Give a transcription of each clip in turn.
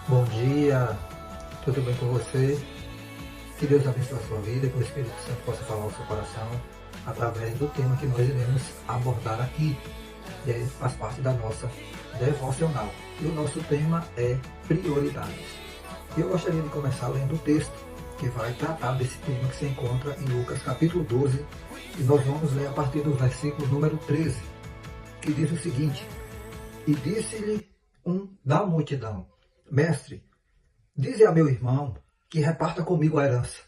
Bom dia, tudo bem com você? Que Deus abençoe a sua vida e que o Espírito Santo possa falar ao seu coração através do tema que nós iremos abordar aqui. E aí faz parte da nossa devocional. E o nosso tema é prioridades. E eu gostaria de começar lendo o texto que vai tratar desse tema que se encontra em Lucas capítulo 12. E nós vamos ler a partir do versículo número 13, que diz o seguinte: E disse-lhe um da multidão: Mestre, dize a meu irmão que reparta comigo a herança.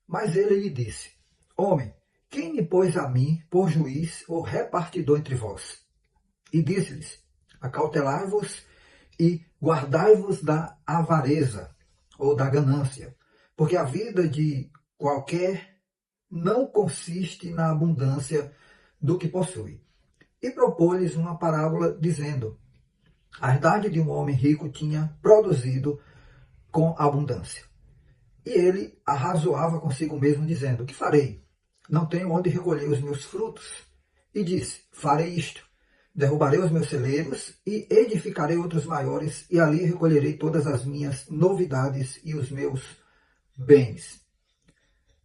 Mas ele lhe disse: Homem, quem me pôs a mim por juiz ou repartidor entre vós? E disse-lhes: Acautelai-vos e guardai-vos da avareza ou da ganância, porque a vida de qualquer não consiste na abundância do que possui. E propôs-lhes uma parábola, dizendo: A herdade de um homem rico tinha produzido com abundância. E ele arrazoava consigo mesmo, dizendo: Que farei? Não tenho onde recolher os meus frutos. E disse: Farei isto: derrubarei os meus celeiros e edificarei outros maiores, e ali recolherei todas as minhas novidades e os meus bens.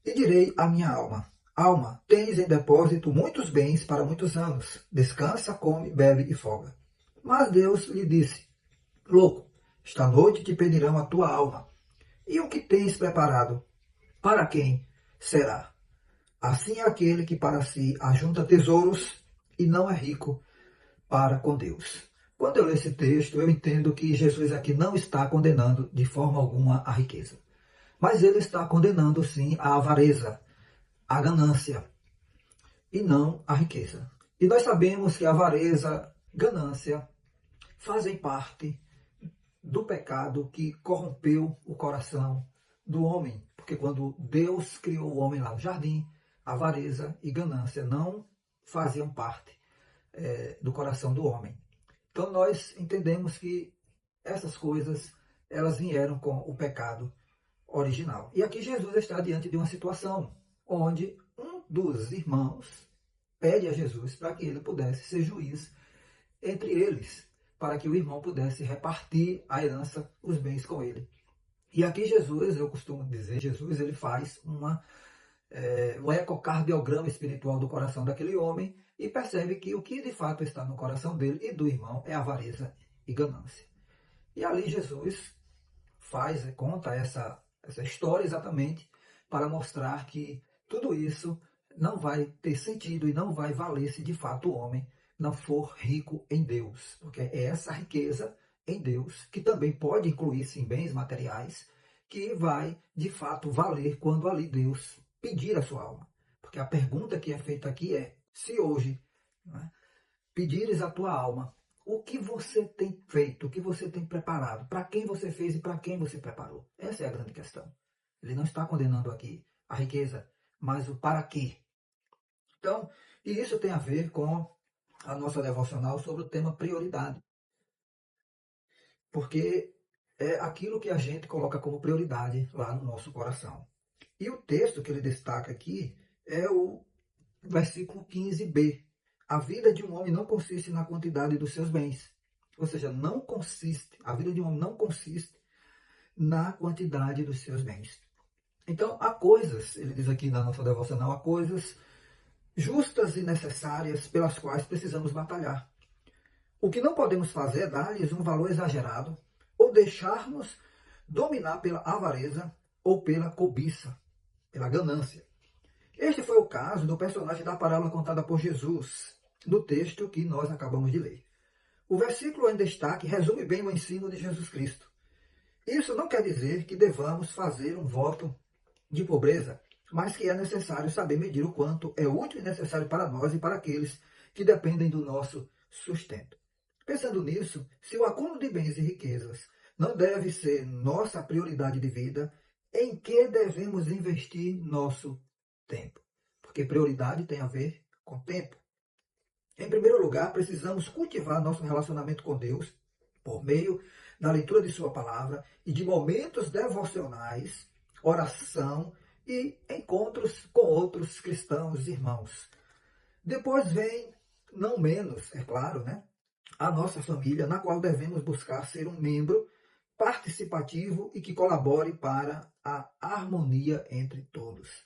E direi à minha alma: Alma, tens em depósito muitos bens para muitos anos. Descansa, come, bebe e folga. Mas Deus lhe disse: Louco, esta noite te pedirão a tua alma. E o que tens preparado? Para quem será? Assim é aquele que para si ajunta tesouros e não é rico para com Deus. Quando eu leio esse texto, eu entendo que Jesus aqui não está condenando de forma alguma a riqueza. Mas ele está condenando, sim, a avareza, a ganância, e não a riqueza. E nós sabemos que a avareza, ganância, fazem parte do pecado que corrompeu o coração do homem. Porque quando Deus criou o homem lá no jardim, avareza e ganância não faziam parte do coração do homem. Então nós entendemos que essas coisas elas vieram com o pecado original. E aqui Jesus está diante de uma situação onde um dos irmãos pede a Jesus para que ele pudesse ser juiz entre eles, para que o irmão pudesse repartir a herança, os bens com ele. E aqui Jesus, eu costumo dizer, Jesus ele faz um ecocardiograma espiritual do coração daquele homem e percebe que o que de fato está no coração dele e do irmão é avareza e ganância. E ali Jesus conta essa história exatamente para mostrar que tudo isso não vai ter sentido e não vai valer se de fato o homem não for rico em Deus, porque é essa riqueza em Deus, que também pode incluir-se em bens materiais, que vai de fato valer quando ali Deus pedir a sua alma. Porque a pergunta que é feita aqui é: se hoje, né, pedires a tua alma, o que você tem feito, o que você tem preparado, para quem você fez e para quem você preparou? Essa é a grande questão. Ele não está condenando aqui a riqueza, mas o para quê. Então, e isso tem a ver com a nossa devocional sobre o tema prioridade. Porque é aquilo que a gente coloca como prioridade lá no nosso coração. E o texto que ele destaca aqui é o versículo 15b. A vida de um homem não consiste na quantidade dos seus bens. Ou seja, a vida de um homem não consiste na quantidade dos seus bens. Então, há coisas, ele diz aqui na nossa devocional, há coisas justas e necessárias pelas quais precisamos batalhar. O que não podemos fazer é dar-lhes um valor exagerado ou deixar-nos dominar pela avareza ou pela cobiça, pela ganância. Este foi o caso do personagem da parábola contada por Jesus, no texto que nós acabamos de ler. O versículo em destaque resume bem o ensino de Jesus Cristo. Isso não quer dizer que devamos fazer um voto de pobreza, mas que é necessário saber medir o quanto é útil e necessário para nós e para aqueles que dependem do nosso sustento. Pensando nisso, se o acúmulo de bens e riquezas não deve ser nossa prioridade de vida, em que devemos investir nosso tempo? Porque prioridade tem a ver com tempo. Em primeiro lugar, precisamos cultivar nosso relacionamento com Deus por meio da leitura de Sua palavra e de momentos devocionais, oração e encontros com outros cristãos irmãos. Depois vem, não menos, é claro, né, a nossa família, na qual devemos buscar ser um membro participativo e que colabore para a harmonia entre todos.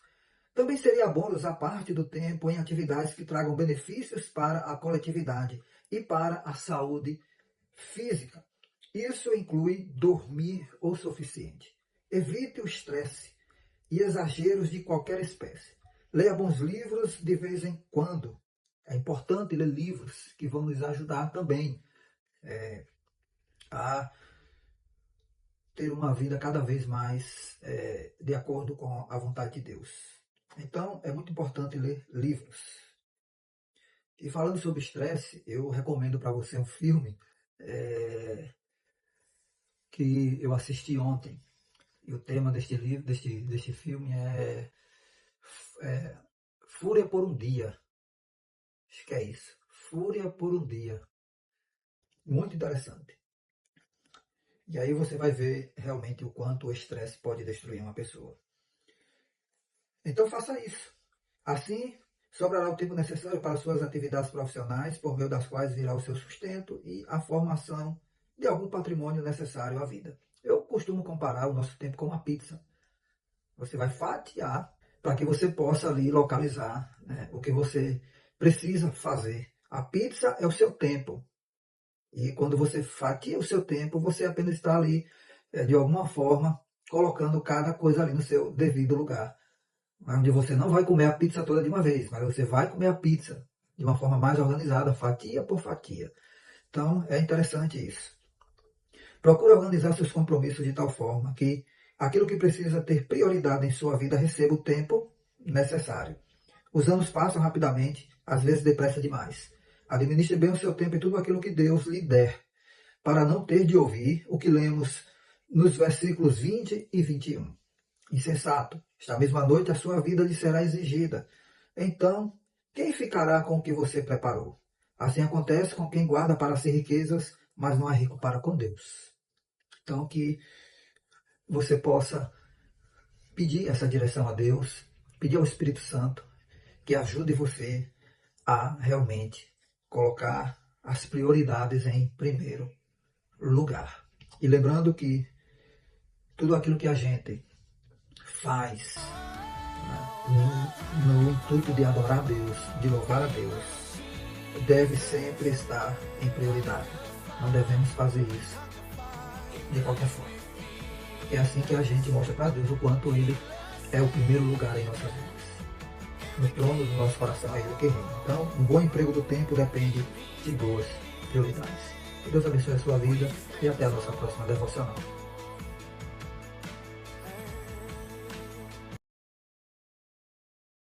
Também seria bom usar parte do tempo em atividades que tragam benefícios para a coletividade e para a saúde física. Isso inclui dormir o suficiente. Evite o estresse e exageros de qualquer espécie. Leia bons livros de vez em quando. É importante ler livros que vão nos ajudar também a ter uma vida cada vez mais de acordo com a vontade de Deus. Então, é muito importante ler livros. E falando sobre estresse, eu recomendo para você um filme que eu assisti ontem. E o tema deste filme é Fúria por um Dia. Acho que é isso. Fúria por um Dia. Muito interessante. E aí você vai ver realmente o quanto o estresse pode destruir uma pessoa. Então faça isso. Assim, sobrará o tempo necessário para suas atividades profissionais, por meio das quais virá o seu sustento e a formação de algum patrimônio necessário à vida. Eu costumo comparar o nosso tempo com uma pizza. Você vai fatiar para que você possa ali localizar, né, o que você precisa fazer. A pizza é o seu tempo. E quando você fatia o seu tempo, você apenas está ali, de alguma forma, colocando cada coisa ali no seu devido lugar. Onde você não vai comer a pizza toda de uma vez, mas você vai comer a pizza de uma forma mais organizada, fatia por fatia. Então, é interessante isso. Procure organizar seus compromissos de tal forma que aquilo que precisa ter prioridade em sua vida receba o tempo necessário. Os anos passam rapidamente, às vezes depressa demais. Administre bem o seu tempo e tudo aquilo que Deus lhe der, para não ter de ouvir o que lemos nos versículos 20 e 21. Insensato, esta mesma noite a sua vida lhe será exigida. Então, quem ficará com o que você preparou? Assim acontece com quem guarda para si riquezas, mas não é rico para com Deus. Então, que você possa pedir essa direção a Deus, pedir ao Espírito Santo que ajude você a realmente colocar as prioridades em primeiro lugar. E lembrando que tudo aquilo que a gente faz, né, no intuito de adorar a Deus, de louvar a Deus, deve sempre estar em prioridade. Não devemos fazer isso de qualquer forma. É assim que a gente mostra para Deus o quanto Ele é o primeiro lugar em nossas vidas. No trono do nosso coração é Ele que reina. Então, um bom emprego do tempo depende de boas prioridades. Que Deus abençoe a sua vida e até a nossa próxima devocional.